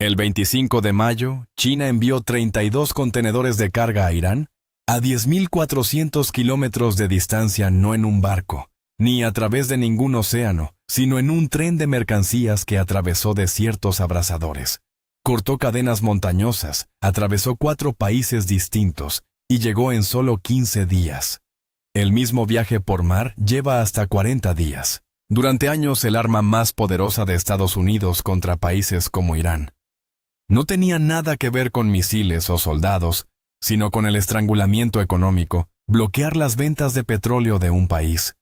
El 25 de mayo, China envió 32 contenedores de carga a Irán a 10.400 kilómetros de distancia, no en un barco, ni a través de ningún océano, sino en un tren de mercancías que atravesó desiertos abrasadores. Cortó cadenas montañosas, atravesó 4 países distintos y llegó en solo 15 días. El mismo viaje por mar lleva hasta 40 días. Durante años, el arma más poderosa de Estados Unidos contra países como Irán no tenía nada que ver con misiles o soldados, sino con el estrangulamiento económico, bloquear las ventas de petróleo de un país,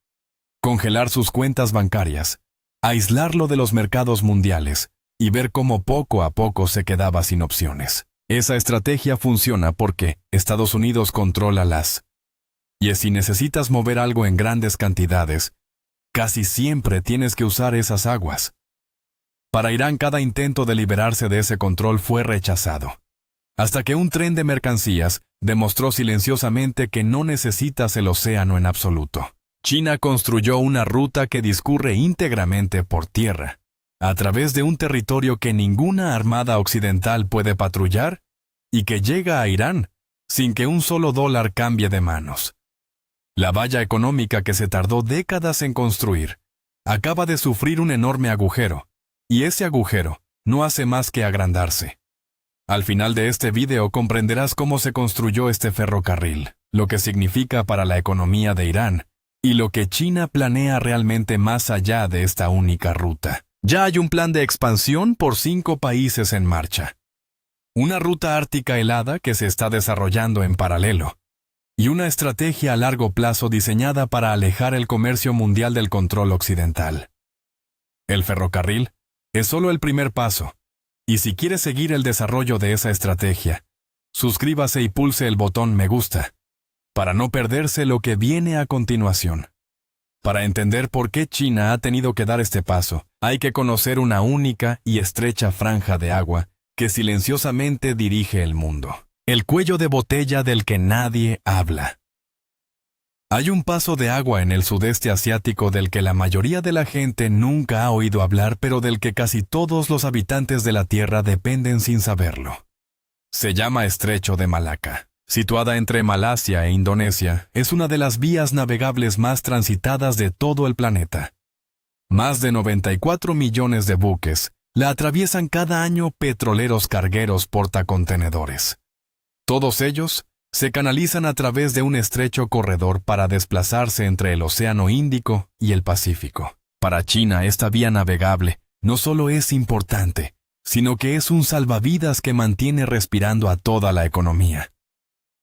congelar sus cuentas bancarias, aislarlo de los mercados mundiales y ver cómo poco a poco se quedaba sin opciones. Esa estrategia funciona porque Estados Unidos controla y si necesitas mover algo en grandes cantidades, casi siempre tienes que usar esas aguas. Para Irán, cada intento de liberarse de ese control fue rechazado, hasta que un tren de mercancías demostró silenciosamente que no necesitas el océano en absoluto. China construyó una ruta que discurre íntegramente por tierra, a través de un territorio que ninguna armada occidental puede patrullar y que llega a Irán sin que un solo dólar cambie de manos. La valla económica que se tardó décadas en construir acaba de sufrir un enorme agujero, y ese agujero no hace más que agrandarse. Al final de este video comprenderás cómo se construyó este ferrocarril, lo que significa para la economía de Irán, y lo que China planea realmente más allá de esta única ruta. Ya hay un plan de expansión por 5 países en marcha. Una ruta ártica helada que se está desarrollando en paralelo, y una estrategia a largo plazo diseñada para alejar el comercio mundial del control occidental. El ferrocarril es solo el primer paso, y si quieres seguir el desarrollo de esa estrategia, suscríbase y pulse el botón me gusta, para no perderse lo que viene a continuación. Para entender por qué China ha tenido que dar este paso, hay que conocer una única y estrecha franja de agua que silenciosamente dirige el mundo. El cuello de botella del que nadie habla. Hay un paso de agua en el sudeste asiático del que la mayoría de la gente nunca ha oído hablar, pero del que casi todos los habitantes de la Tierra dependen sin saberlo. Se llama Estrecho de Malaca. Situada entre Malasia e Indonesia, es una de las vías navegables más transitadas de todo el planeta. Más de 94 millones de buques la atraviesan cada año petroleros cargueros portacontenedores. Todos ellos se canalizan a través de un estrecho corredor para desplazarse entre el Océano Índico y el Pacífico. Para China, esta vía navegable no solo es importante, sino que es un salvavidas que mantiene respirando a toda la economía.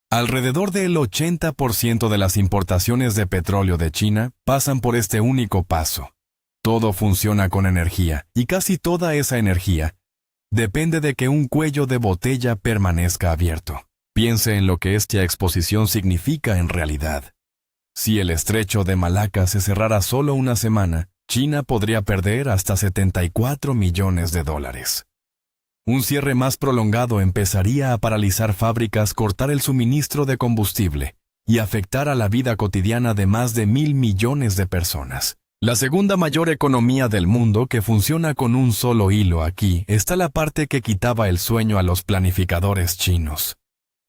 Alrededor del 80% de las importaciones de petróleo de China pasan por este único paso. Todo funciona con energía, y casi toda esa energía depende de que un cuello de botella permanezca abierto. Piense en lo que esta exposición significa en realidad. Si el estrecho de Malaca se cerrara solo una semana, China podría perder hasta $74 millones. Un cierre más prolongado empezaría a paralizar fábricas, cortar el suministro de combustible y afectar a la vida cotidiana de más de 1.000 millones de personas. La segunda mayor economía del mundo, que funciona con un solo hilo aquí, está la parte que quitaba el sueño a los planificadores chinos.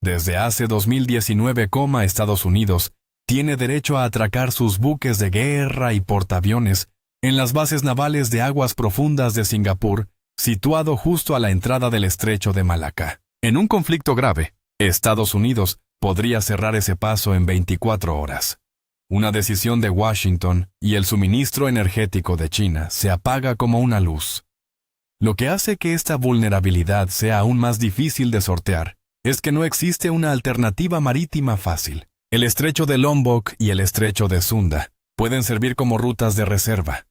Desde hace 2019, Estados Unidos tiene derecho a atracar sus buques de guerra y portaaviones en las bases navales de aguas profundas de Singapur, situado justo a la entrada del estrecho de Malaca. En un conflicto grave, Estados Unidos podría cerrar ese paso en 24 horas. Una decisión de Washington y el suministro energético de China se apaga como una luz. Lo que hace que esta vulnerabilidad sea aún más difícil de sortear es que no existe una alternativa marítima fácil. El estrecho de Lombok y el estrecho de Sunda pueden servir como rutas de reserva,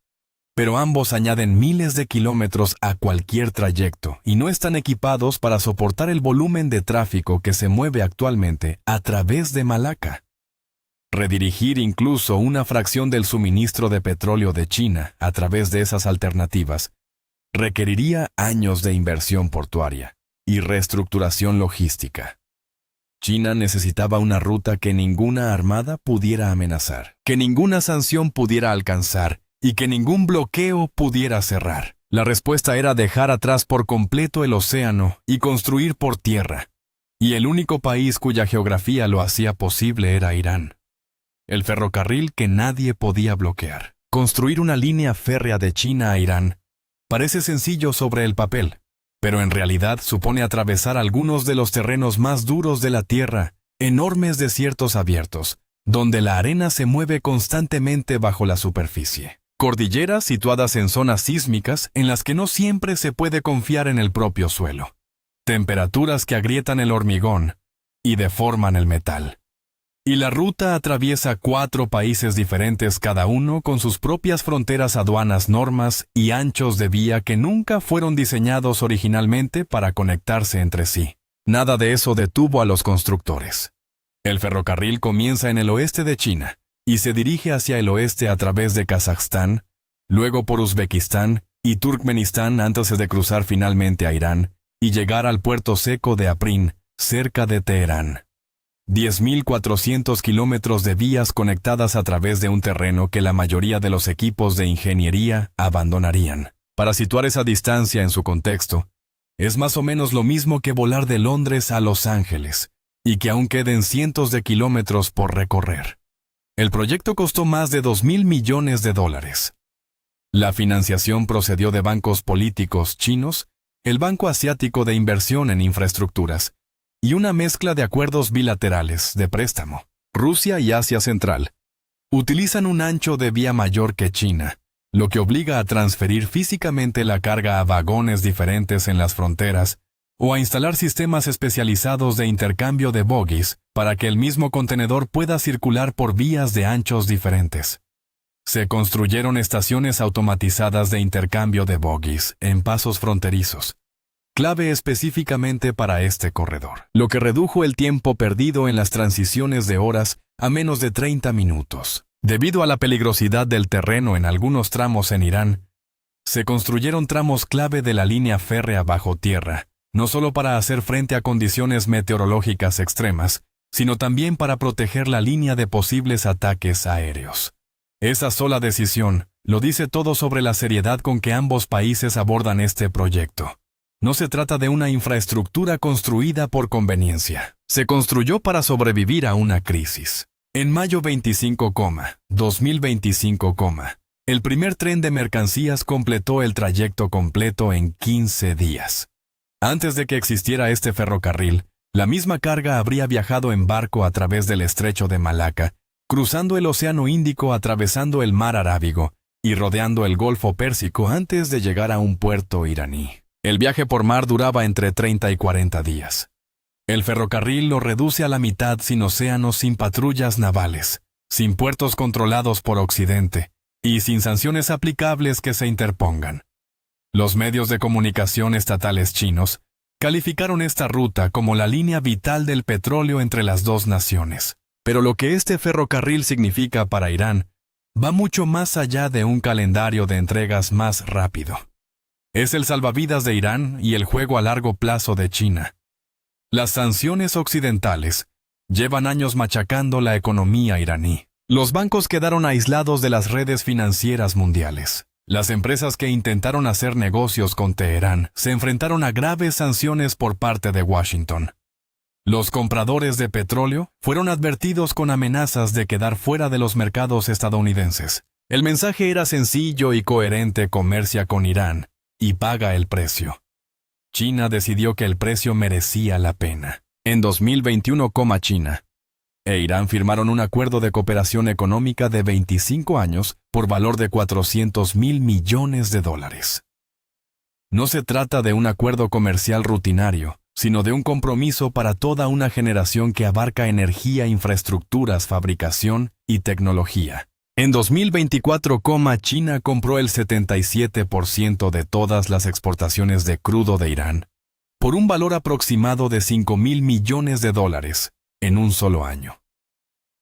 pero ambos añaden miles de kilómetros a cualquier trayecto y no están equipados para soportar el volumen de tráfico que se mueve actualmente a través de Malaca. Redirigir incluso una fracción del suministro de petróleo de China a través de esas alternativas requeriría años de inversión portuaria y reestructuración logística. China necesitaba una ruta que ninguna armada pudiera amenazar, que ninguna sanción pudiera alcanzar y que ningún bloqueo pudiera cerrar. La respuesta era dejar atrás por completo el océano y construir por tierra. Y el único país cuya geografía lo hacía posible era Irán. El ferrocarril que nadie podía bloquear. Construir una línea férrea de China a Irán parece sencillo sobre el papel, pero en realidad supone atravesar algunos de los terrenos más duros de la Tierra, enormes desiertos abiertos, donde la arena se mueve constantemente bajo la superficie. Cordilleras situadas en zonas sísmicas en las que no siempre se puede confiar en el propio suelo. Temperaturas que agrietan el hormigón y deforman el metal. Y la ruta atraviesa 4 países diferentes, cada uno con sus propias fronteras, aduanas, normas y anchos de vía que nunca fueron diseñados originalmente para conectarse entre sí. Nada de eso detuvo a los constructores. El ferrocarril comienza en el oeste de China y se dirige hacia el oeste a través de Kazajstán, luego por Uzbekistán y Turkmenistán antes de cruzar finalmente a Irán y llegar al puerto seco de Afrin, cerca de Teherán. 10.400 kilómetros de vías conectadas a través de un terreno que la mayoría de los equipos de ingeniería abandonarían. Para situar esa distancia en su contexto, es más o menos lo mismo que volar de Londres a Los Ángeles, y que aún queden cientos de kilómetros por recorrer. El proyecto costó más de $2.000 millones. La financiación procedió de bancos políticos chinos, el Banco Asiático de Inversión en Infraestructuras, y una mezcla de acuerdos bilaterales de préstamo. Rusia y Asia Central utilizan un ancho de vía mayor que China, lo que obliga a transferir físicamente la carga a vagones diferentes en las fronteras o a instalar sistemas especializados de intercambio de bogies para que el mismo contenedor pueda circular por vías de anchos diferentes. Se construyeron estaciones automatizadas de intercambio de bogies en pasos fronterizos, clave específicamente para este corredor, lo que redujo el tiempo perdido en las transiciones de horas a menos de 30 minutos. Debido a la peligrosidad del terreno en algunos tramos en Irán, se construyeron tramos clave de la línea férrea bajo tierra, no solo para hacer frente a condiciones meteorológicas extremas, sino también para proteger la línea de posibles ataques aéreos. Esa sola decisión lo dice todo sobre la seriedad con que ambos países abordan este proyecto. No se trata de una infraestructura construida por conveniencia. Se construyó para sobrevivir a una crisis. En mayo 2025, el primer tren de mercancías completó el trayecto completo en 15 días. Antes de que existiera este ferrocarril, la misma carga habría viajado en barco a través del estrecho de Malaca, cruzando el Océano Índico, atravesando el Mar Arábigo y rodeando el Golfo Pérsico antes de llegar a un puerto iraní. El viaje por mar duraba entre 30 y 40 días. El ferrocarril lo reduce a la mitad sin océanos, sin patrullas navales, sin puertos controlados por Occidente y sin sanciones aplicables que se interpongan. Los medios de comunicación estatales chinos calificaron esta ruta como la línea vital del petróleo entre las dos naciones. Pero lo que este ferrocarril significa para Irán va mucho más allá de un calendario de entregas más rápido. Es el salvavidas de Irán y el juego a largo plazo de China. Las sanciones occidentales llevan años machacando la economía iraní. Los bancos quedaron aislados de las redes financieras mundiales. Las empresas que intentaron hacer negocios con Teherán se enfrentaron a graves sanciones por parte de Washington. Los compradores de petróleo fueron advertidos con amenazas de quedar fuera de los mercados estadounidenses. El mensaje era sencillo y coherente: comercia con Irán y paga el precio. China decidió que el precio merecía la pena. En 2021, China e Irán firmaron un acuerdo de cooperación económica de 25 años por valor de $400.000 millones. No se trata de un acuerdo comercial rutinario, sino de un compromiso para toda una generación que abarca energía, infraestructuras, fabricación y tecnología. En 2024, China compró el 77% de todas las exportaciones de crudo de Irán, por un valor aproximado de $5.000 millones en un solo año.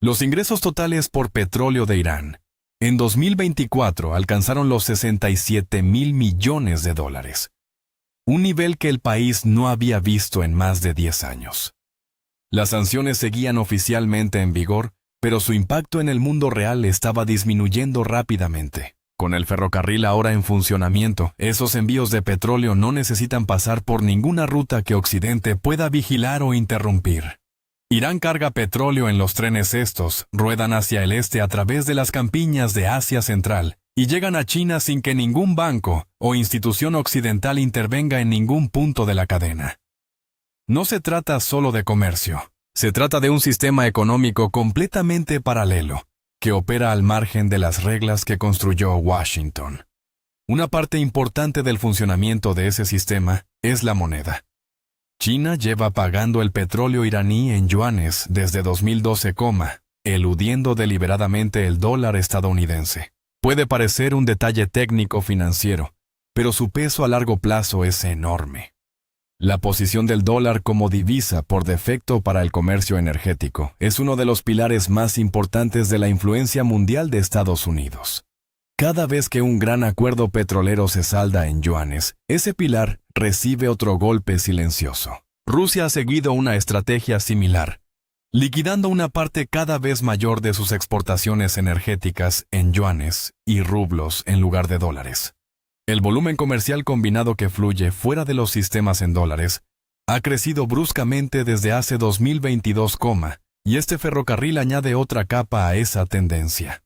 Los ingresos totales por petróleo de Irán en 2024 alcanzaron los $67.000 millones, un nivel que el país no había visto en más de 10 años. Las sanciones seguían oficialmente en vigor, pero su impacto en el mundo real estaba disminuyendo rápidamente. Con el ferrocarril ahora en funcionamiento, esos envíos de petróleo no necesitan pasar por ninguna ruta que Occidente pueda vigilar o interrumpir. Irán carga petróleo en los trenes estos, ruedan hacia el este a través de las campiñas de Asia Central y llegan a China sin que ningún banco o institución occidental intervenga en ningún punto de la cadena. No se trata solo de comercio, se trata de un sistema económico completamente paralelo, que opera al margen de las reglas que construyó Washington. Una parte importante del funcionamiento de ese sistema es la moneda. China lleva pagando el petróleo iraní en yuanes desde 2012, eludiendo deliberadamente el dólar estadounidense. Puede parecer un detalle técnico financiero, pero su peso a largo plazo es enorme. La posición del dólar como divisa por defecto para el comercio energético es uno de los pilares más importantes de la influencia mundial de Estados Unidos. Cada vez que un gran acuerdo petrolero se salda en yuanes, ese pilar recibe otro golpe silencioso. Rusia ha seguido una estrategia similar, liquidando una parte cada vez mayor de sus exportaciones energéticas en yuanes y rublos en lugar de dólares. El volumen comercial combinado que fluye fuera de los sistemas en dólares ha crecido bruscamente desde hace 2022, y este ferrocarril añade otra capa a esa tendencia.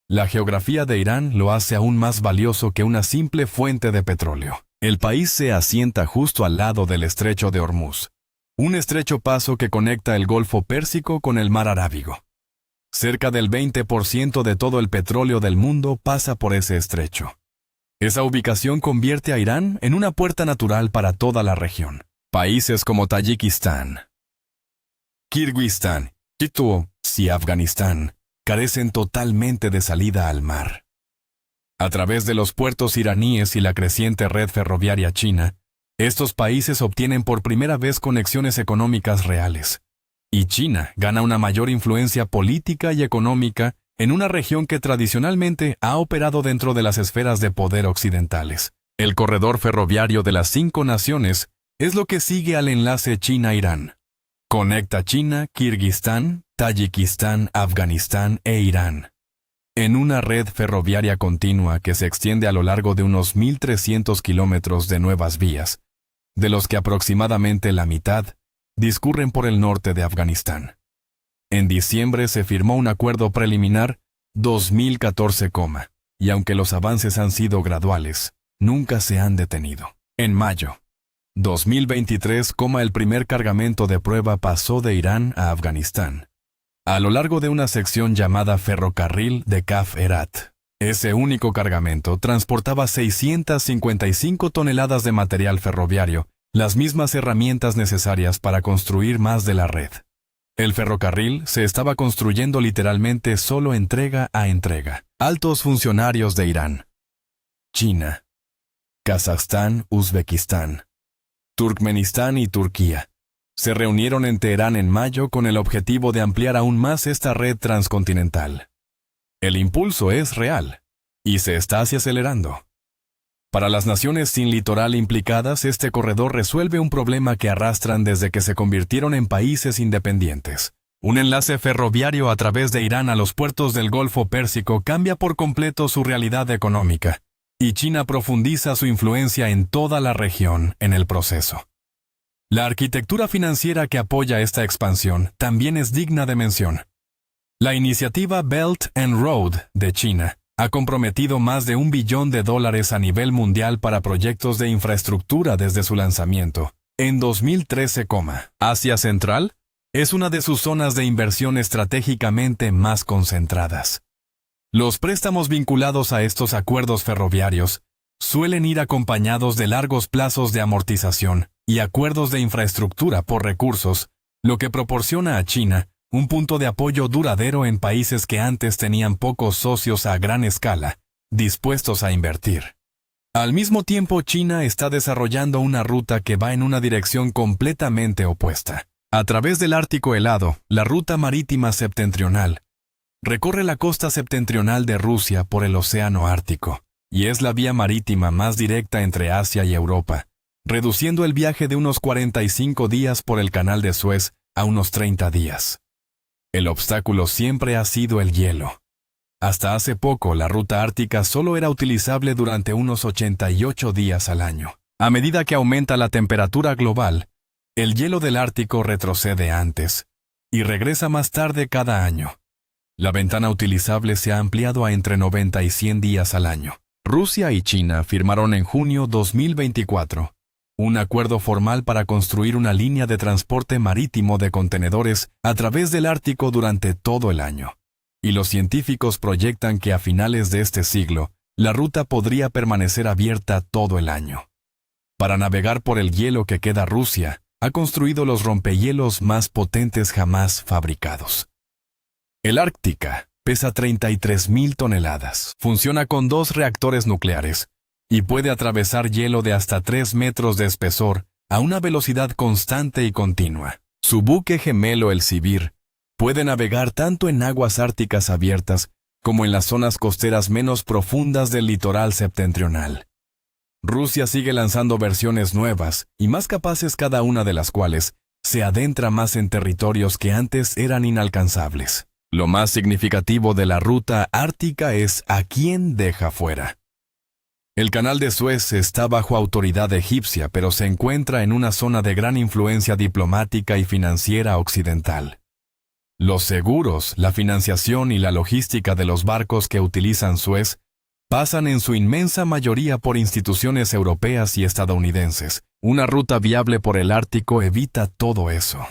La geografía de Irán lo hace aún más valioso que una simple fuente de petróleo. El país se asienta justo al lado del estrecho de Hormuz, un estrecho paso que conecta el Golfo Pérsico con el Mar Arábigo. Cerca del 20% de todo el petróleo del mundo pasa por ese estrecho. Esa ubicación convierte a Irán en una puerta natural para toda la región. Países como Tayikistán, Kirguistán, y Afganistán carecen totalmente de salida al mar. A través de los puertos iraníes y la creciente red ferroviaria china, estos países obtienen por primera vez conexiones económicas reales. Y China gana una mayor influencia política y económica en una región que tradicionalmente ha operado dentro de las esferas de poder occidentales. El corredor ferroviario de las 5 naciones es lo que sigue al enlace China-Irán. Conecta China, Kirguistán, Tayikistán, Afganistán e Irán, en una red ferroviaria continua que se extiende a lo largo de unos 1.300 kilómetros de nuevas vías, de los que aproximadamente la mitad discurren por el norte de Afganistán. En diciembre se firmó un acuerdo preliminar 2014, y aunque los avances han sido graduales, nunca se han detenido. En mayo 2023, el primer cargamento de prueba pasó de Irán a Afganistán, a lo largo de una sección llamada Ferrocarril de Kaf Herat. Ese único cargamento transportaba 655 toneladas de material ferroviario, las mismas herramientas necesarias para construir más de la red. El ferrocarril se estaba construyendo literalmente solo entrega a entrega. Altos funcionarios de Irán, China, Kazajstán, Uzbekistán, Turkmenistán y Turquía se reunieron en Teherán en mayo con el objetivo de ampliar aún más esta red transcontinental. El impulso es real y se está acelerando. Para las naciones sin litoral implicadas, este corredor resuelve un problema que arrastran desde que se convirtieron en países independientes. Un enlace ferroviario a través de Irán a los puertos del Golfo Pérsico cambia por completo su realidad económica, y China profundiza su influencia en toda la región en el proceso. La arquitectura financiera que apoya esta expansión también es digna de mención. La iniciativa Belt and Road de China ha comprometido más de $1 billón a nivel mundial para proyectos de infraestructura desde su lanzamiento. En 2013, Asia Central es una de sus zonas de inversión estratégicamente más concentradas. Los préstamos vinculados a estos acuerdos ferroviarios suelen ir acompañados de largos plazos de amortización y acuerdos de infraestructura por recursos, lo que proporciona a China un punto de apoyo duradero en países que antes tenían pocos socios a gran escala, dispuestos a invertir. Al mismo tiempo, China está desarrollando una ruta que va en una dirección completamente opuesta. A través del Ártico helado, la ruta marítima septentrional recorre la costa septentrional de Rusia por el Océano Ártico, y es la vía marítima más directa entre Asia y Europa, reduciendo el viaje de unos 45 días por el Canal de Suez a unos 30 días. El obstáculo siempre ha sido el hielo. Hasta hace poco, la ruta ártica solo era utilizable durante unos 88 días al año. A medida que aumenta la temperatura global, el hielo del Ártico retrocede antes y regresa más tarde cada año. La ventana utilizable se ha ampliado a entre 90 y 100 días al año. Rusia y China firmaron en junio 2024 un acuerdo formal para construir una línea de transporte marítimo de contenedores a través del Ártico durante todo el año. Y los científicos proyectan que a finales de este siglo, la ruta podría permanecer abierta todo el año. Para navegar por el hielo que queda, Rusia ha construido los rompehielos más potentes jamás fabricados. El Ártica pesa 33.000 toneladas, funciona con 2 reactores nucleares y puede atravesar hielo de hasta 3 metros de espesor a una velocidad constante y continua. Su buque gemelo, el Sibir, puede navegar tanto en aguas árticas abiertas como en las zonas costeras menos profundas del litoral septentrional. Rusia sigue lanzando versiones nuevas y más capaces, cada una de las cuales se adentra más en territorios que antes eran inalcanzables. Lo más significativo de la ruta ártica es a quién deja fuera. El canal de Suez está bajo autoridad egipcia, pero se encuentra en una zona de gran influencia diplomática y financiera occidental. Los seguros, la financiación y la logística de los barcos que utilizan Suez pasan en su inmensa mayoría por instituciones europeas y estadounidenses. Una ruta viable por el Ártico evita todo eso.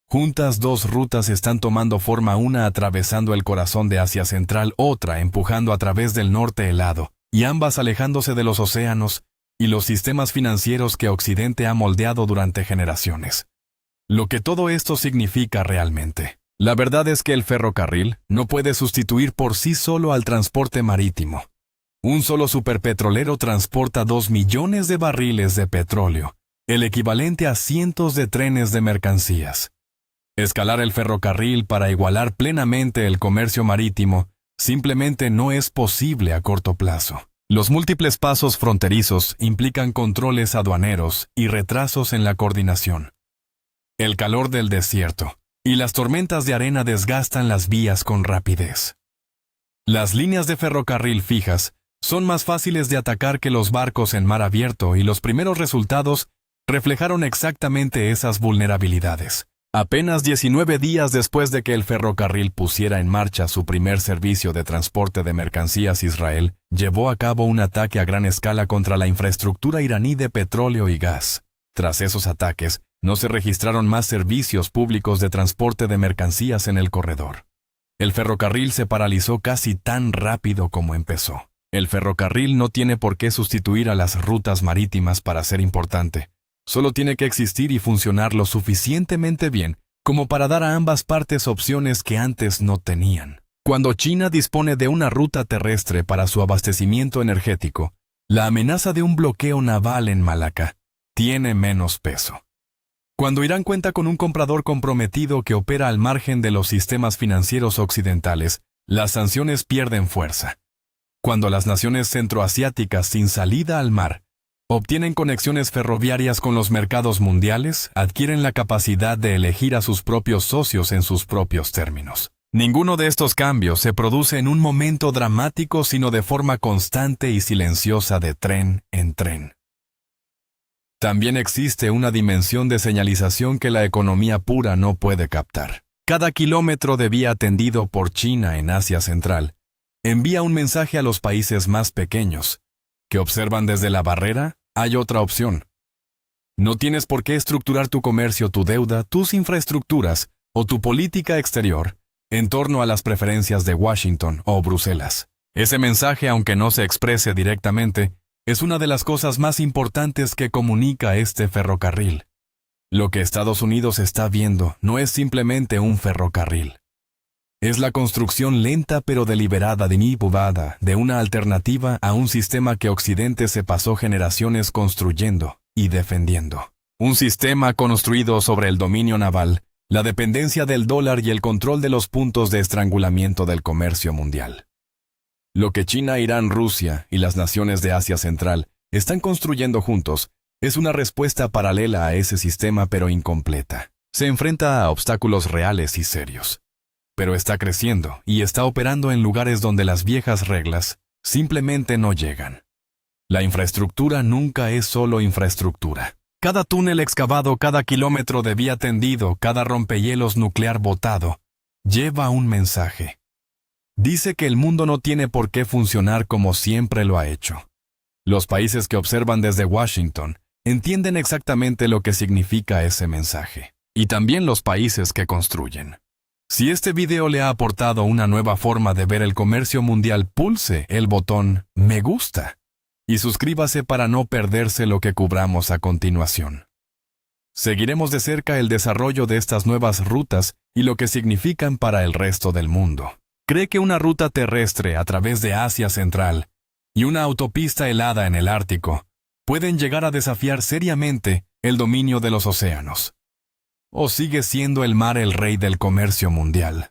Juntas, 2 rutas están tomando forma, una atravesando el corazón de Asia Central, otra empujando a través del norte helado, y ambas alejándose de los océanos y los sistemas financieros que Occidente ha moldeado durante generaciones. Lo que todo esto significa realmente. La verdad es que el ferrocarril no puede sustituir por sí solo al transporte marítimo. Un solo superpetrolero transporta 2 millones de barriles de petróleo, el equivalente a cientos de trenes de mercancías. Escalar el ferrocarril para igualar plenamente el comercio marítimo simplemente no es posible a corto plazo. Los múltiples pasos fronterizos implican controles aduaneros y retrasos en la coordinación. El calor del desierto y las tormentas de arena desgastan las vías con rapidez. Las líneas de ferrocarril fijas son más fáciles de atacar que los barcos en mar abierto, y los primeros resultados reflejaron exactamente esas vulnerabilidades. Apenas 19 días después de que el ferrocarril pusiera en marcha su primer servicio de transporte de mercancías, Israel llevó a cabo un ataque a gran escala contra la infraestructura iraní de petróleo y gas. Tras esos ataques, no se registraron más servicios públicos de transporte de mercancías en el corredor. El ferrocarril se paralizó casi tan rápido como empezó. El ferrocarril no tiene por qué sustituir a las rutas marítimas para ser importante. Solo tiene que existir y funcionar lo suficientemente bien como para dar a ambas partes opciones que antes no tenían. Cuando China dispone de una ruta terrestre para su abastecimiento energético, la amenaza de un bloqueo naval en Malaca tiene menos peso. Cuando Irán cuenta con un comprador comprometido que opera al margen de los sistemas financieros occidentales, las sanciones pierden fuerza. Cuando las naciones centroasiáticas sin salida al mar obtienen conexiones ferroviarias con los mercados mundiales, adquieren la capacidad de elegir a sus propios socios en sus propios términos. Ninguno de estos cambios se produce en un momento dramático, sino de forma constante y silenciosa, de tren en tren. También existe una dimensión de señalización que la economía pura no puede captar. Cada kilómetro de vía atendido por China en Asia Central envía un mensaje a los países más pequeños, que observan desde la barrera: hay otra opción. No tienes por qué estructurar tu comercio, tu deuda, tus infraestructuras o tu política exterior en torno a las preferencias de Washington o Bruselas. Ese mensaje, aunque no se exprese directamente, es una de las cosas más importantes que comunica este ferrocarril. Lo que Estados Unidos está viendo no es simplemente un ferrocarril. Es la construcción lenta pero deliberada de una alternativa a un sistema que Occidente se pasó generaciones construyendo y defendiendo. Un sistema construido sobre el dominio naval, la dependencia del dólar y el control de los puntos de estrangulamiento del comercio mundial. Lo que China, Irán, Rusia y las naciones de Asia Central están construyendo juntos es una respuesta paralela a ese sistema, pero incompleta. Se enfrenta a obstáculos reales y serios. pero está creciendo y está operando en lugares donde las viejas reglas simplemente no llegan. La infraestructura nunca es solo infraestructura. Cada túnel excavado, cada kilómetro de vía tendido, cada rompehielos nuclear botado, lleva un mensaje. Dice que el mundo no tiene por qué funcionar como siempre lo ha hecho. Los países que observan desde Washington entienden exactamente lo que significa ese mensaje. Y también los países que construyen. Si este video le ha aportado una nueva forma de ver el comercio mundial, pulse el botón Me gusta y suscríbase para no perderse lo que cubramos a continuación. Seguiremos de cerca el desarrollo de estas nuevas rutas y lo que significan para el resto del mundo. ¿Cree que una ruta terrestre a través de Asia Central y una autopista helada en el Ártico pueden llegar a desafiar seriamente el dominio de los océanos? ¿O sigue siendo el mar el rey del comercio mundial?